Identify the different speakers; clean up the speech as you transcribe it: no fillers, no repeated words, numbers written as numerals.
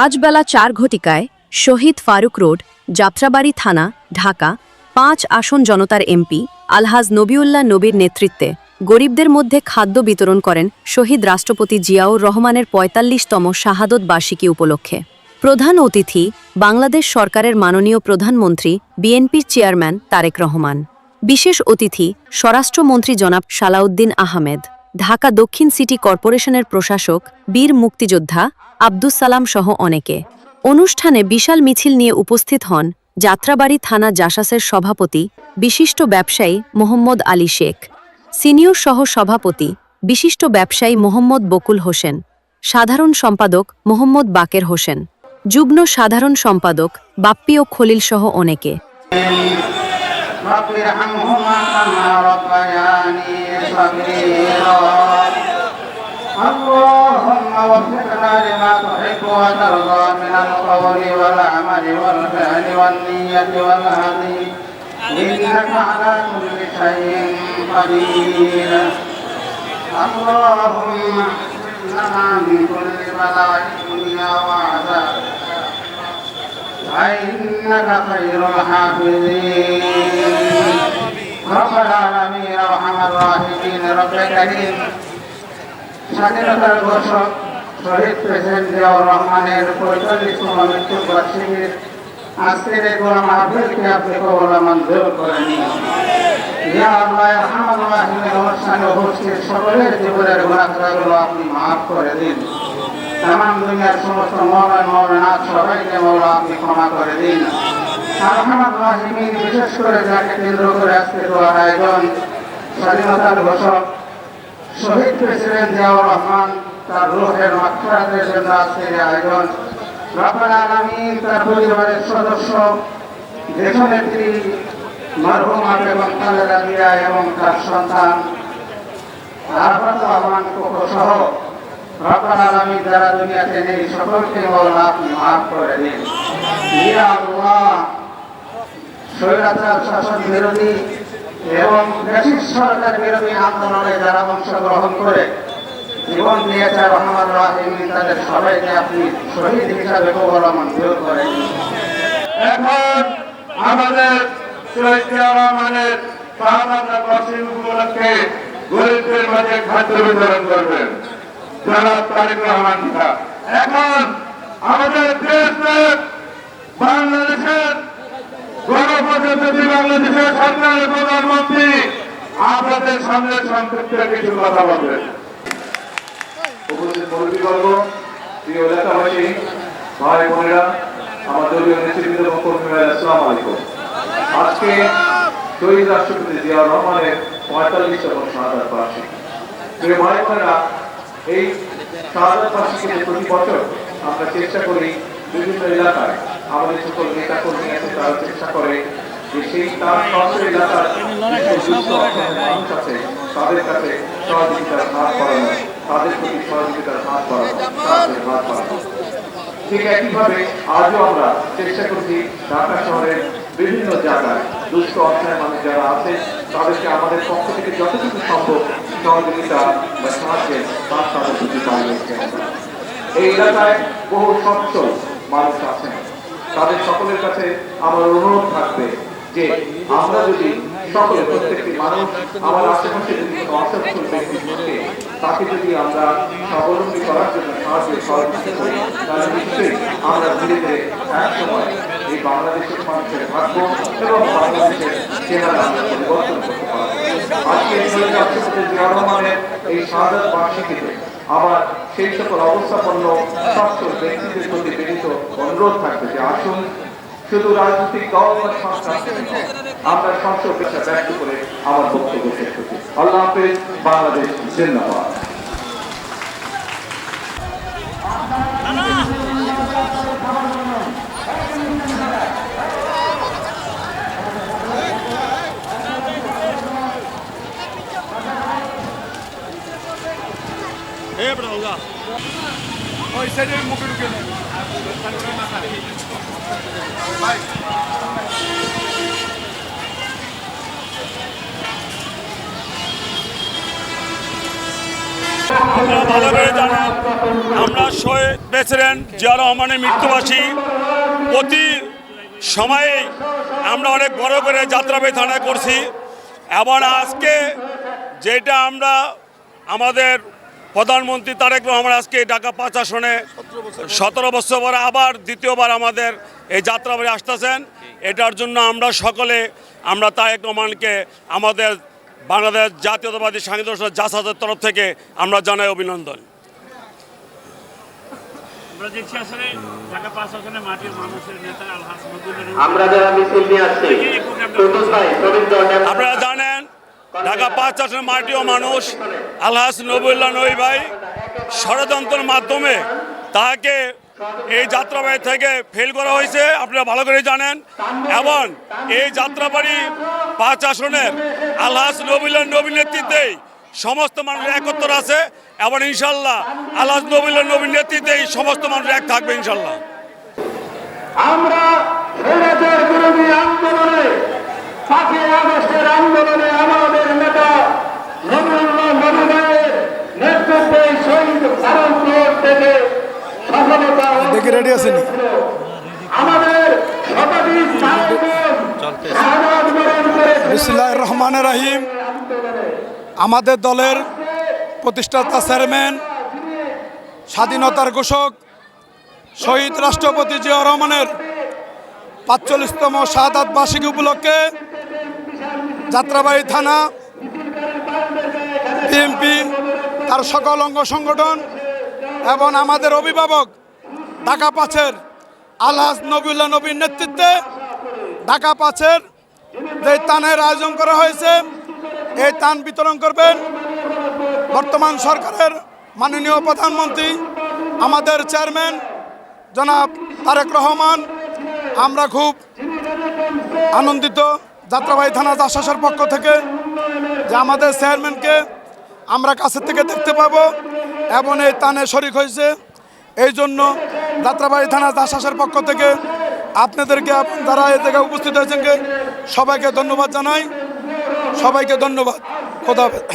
Speaker 1: আজ বেলা ৪ ঘটিকায় শহীদ ফারুক রোড, যাত্রাবাড়ি থানা, ঢাকা ৫ আসন জনতার এমপি আলহাজ নবিউল্লাহ নবীর নেতৃত্বে গরিবদের মধ্যে খাদ্য বিতরণ করেন শহীদ রাষ্ট্রপতি জিয়াউর রহমানের ৪৫তম শাহাদত বার্ষিকী উপলক্ষে। প্রধান অতিথি বাংলাদেশ সরকারের মাননীয় প্রধানমন্ত্রী বিএনপির চেয়ারম্যান তারেক রহমান। বিশেষ অতিথি স্বরাষ্ট্রমন্ত্রী জনাব সালাউদ্দিন আহমেদ, ঢাকা দক্ষিণ সিটি কর্পোরেশনের প্রশাসক বীর মুক্তিযোদ্ধা আব্দুস সালাম সহ অনেকে। অনুষ্ঠানে বিশাল মিছিল নিয়ে উপস্থিত হন যাত্রাবাড়ি থানা জাসাসের সভাপতি বিশিষ্ট ব্যবসায়ী মোহাম্মদ আলী শেখ, সিনিয়র সহ সভাপতি বিশিষ্ট ব্যবসায়ী মোহাম্মদ বকুল হোসেন, সাধারণ সম্পাদক মোহাম্মদ বাকের হোসেন, যুগ্ম সাধারণ সম্পাদক বাপ্পি ও খলিল সহ অনেকে।
Speaker 2: اللهم وفقنا لما تحب وترضى من القول والعمل والفعل والنية والهدي إنك على كل شيء قدير. اللهم احفظنا من كل بلاء الدنيا وعذاب فإنك خير الحافظين. رب العالمين أرحم الراحمين. رب كريم, স্বাধীনতার ঘোষক শহীদ প্রেসিডেন্ট জিয়াউর রহমানের ৪৫তম মৃত্যুবার্ষিকীর আজকের এই গোলাম মাহফিলকে আপনি কবুল মঞ্জুর করে নিন। ইয়া আল্লাহ আরহামার রাহিমের অনুষ্ঠানে উপস্থিত সকলের জীবনের গুনাহগুলো আপনি মাফ করে দিন। তামাম দুনিয়ার সমস্ত মুমিন মুমিনাত সবাইকে মওলা আপনি ক্ষমা করে দিন। আরহামার রাহিমিন, বিশেষ করে যাকে কেন্দ্র করে আজকে দোয়ার আয়োজন, স্বাধীনতার ঘোষক শহীদ প্রেসিডেন্ট জিয়াউর রহমান, তার রূহের মাগফিরাতের জন্য আজকের আয়োজন। রব্বুল আলামিন তার পরিবারের সদস্য দেশনেত্রী মরহুমা বেগম খালেদা জিয়া এবং তার সন্তান আরাফাত রহমান কোকো সহ রব্বুল আলামিন যারা দুনিয়াতে নেই সকলকে মওলা আপনি মাফ করে দিন। ইয়া আল্লাহ, স্বৈরাচার শাসন বিরোধী এবং ব্রিটিশ সরকার বিরোধী আন্দোলনে যারা অংশগ্রহণ করে জীবন দিয়েছে রহমান রাহিমিন, তাদের সবাইকে আপনি শহীদ হিসাবে কবুল মঞ্জুর করেন।
Speaker 3: এখন আমাদের শহীদ জিয়াউর রহমানের শাহাদাত বার্ষিকী উপলক্ষে গরিবদের মাঝে খাদ্য বিতরণ করবেন জনাব তারেক রহমান সাহেব। এখন আমাদের দেশের বাংলাদেশের গণপ্রজাতন্ত্রী বাংলাদেশের সরকারের প্রধানমন্ত্রী আপনাদের সামনে সংক্ষিপ্ত কিছু কথা বলবেন। উপস্থিত মুরব্বীবর্গ, প্রিয় এলাকাবাসী, ভাই বোনেরা, আমার দলীয় নেতৃবৃন্দ এবং কর্মীরা, আসসালামু আলাইকুম। আজকে শহীদ রাষ্ট্রপতি জিয়াউর রহমানের ৪৫তম শাহাদাত বার্ষিকী। প্রিয় ভাই বোনেরা, এই শাহাদাত বার্ষিকীতে প্রতি বছর আমরা চেষ্টা করি বিভিন্ন এলাকায় আমাদের সকল নেতা কর্মী আছে, তারা চেষ্টা করে যে সেই তার স্বচ্ছ এলাকার মানুষ আছে তাদের কাছে সহযোগিতার হাত বাড়ানো, তাদের প্রতি সহযোগিতার হাত বাড়ানো, তাদের হাত বাড়ানো। ঠিক একইভাবে আজও আমরা চেষ্টা করছি ঢাকা শহরের বিভিন্ন জায়গায় দুস্থ অসহায় মানুষ যারা আছে তাদেরকে আমাদের পক্ষ থেকে যতটুকু সম্ভব সহযোগিতা বা সাহায্যের তার তাদের প্রতি পালন। এই এলাকায় বহু সচ্ছল মানুষ আছেন, তাদের সকলের কাছে আমার অনুরোধ থাকবে যে আমরা যদি সকলে প্রত্যেকটি মানুষ আমার আশেপাশে যদি কোনো অসচ্ছল ব্যক্তি থাকে তাকে যদি আমরা স্বাবলম্বী করার জন্য সাহায্য সহযোগিতা করি, তাহলে নিশ্চয়ই আমরা ধীরে ধীরে এক সময় এই বাংলাদেশের মানুষের ভাগ্য এবং বাংলাদেশের চেহারা আমরা পরিবর্তন করতে পারব। আজকে রাষ্ট্রপতি জিয়াউর রহমানের এই শাহাদাত বার্ষিকীতে আবার সেই সকল অবস্থাপন্ন সচ্ছল ব্যক্তিদের প্রতি বিনীত অনুরোধ থাকবে যে আসুন শুধু রাজনৈতিক দল বা সংস্থা আমরা সচ্ছল পেশা ব্যক্ত করে আমার বক্তব্য শেষ করছি। আল্লাহ হাফেজ। বাংলাদেশ জিন্দাবাদ।
Speaker 4: ওই সাইডে মুখে ঢুকে নেই ভাই।
Speaker 5: আমরা ভালোভাবে জানি আমরা শহীদ প্রেসিডেন্ট জিয়া রহমানের মৃত্যুবার্ষিকী প্রতি সময়ে আমরা অনেক বড় করে যাত্রাবাড়ি থানায় করছি এবং আজকে যেটা আমরা আমাদের প্রধানমন্ত্রী তারেক রহমান আজকে ঢাকা 5 আসনে 17 বছর পরে আবার দ্বিতীয়বার আমাদের এই যাত্রাবাড়ি আসতেছেন। এটার জন্য আমরা সকলে আমরা তারেক রহমানকে আমাদের বাংলাদেশ জাতীয়তাবাদী সাংগঠনিক জাসাদের তরফ থেকে আমরা জানাই অভিনন্দন। আপনারা জানেন ঢাকা 5 আসনের মাটিও মানুষ আলহাজ নবিউল্লাহ নবী ভাই ষড়যন্ত্রের মাধ্যমে তাকে এই যাত্রাবাড়ি থেকে ফেল করা হয়েছে, আপনারা ভালো করে জানেন। এবং এই যাত্রাবাড়ি 5 আসনের আলহাজ নবিউল্লাহ নবীর নেতৃত্বেই সমস্ত মানুষ একত্র আছে এবং ইনশাল্লাহ আলহাজ নবিউল্লাহ নবীর নেতৃত্বেই সমস্ত মানুষ এক থাকবে ইনশাল্লাহ।
Speaker 2: আমরা স্বৈরাচার বিরোধী আন্দোলনে 5 আগস্টের আন্দোলনে আমাদের নেতা নবিউল্লাহ নবী ভাইয়ের নেতৃত্বে শহীদ ফারুক রোড থেকে সফলতা
Speaker 4: দেখি রেডি আছেন
Speaker 2: আমাদের শতাধিক শাহাদাত বরণ করেছে।
Speaker 4: বিসমিল্লাহির রহমানির রহিম। আমাদের দলের প্রতিষ্ঠাতা চেয়ারম্যান স্বাধীনতার ঘোষক শহীদ রাষ্ট্রপতি জিয়া রহমানের 45তম শাহাদাত বার্ষিকী উপলক্ষে যাত্রাবাড়ি থানা বিএনপি তার সকল অঙ্গ সংগঠন এবং আমাদের অভিভাবক ঢাকা 5-এর আলহাজ নবিউল্লাহ নবীর নেতৃত্বে ঢাকা 5-এর যে তানের আয়োজন করা হয়েছে, এই তান বিতরণ করবেন বর্তমান সরকারের মাননীয় প্রধানমন্ত্রী আমাদের চেয়ারম্যান জনাব তারেক রহমান। আমরা খুব আনন্দিত যাত্রাবাড়ি থানা জাসাসের পক্ষ থেকে যে আমাদের চেয়ারম্যানকে আমরা কাছের থেকে দেখতে পাবো এবং এই তানে শরিক হয়েছে। এই জন্য যাত্রাবাড়ি থানা জাসাসের পক্ষ থেকে আপনাদেরকে যারা এই জায়গায় উপস্থিত হয়েছেন সবাইকে ধন্যবাদ জানাই। সবাইকে ধন্যবাদ। খোদা হাফেজ।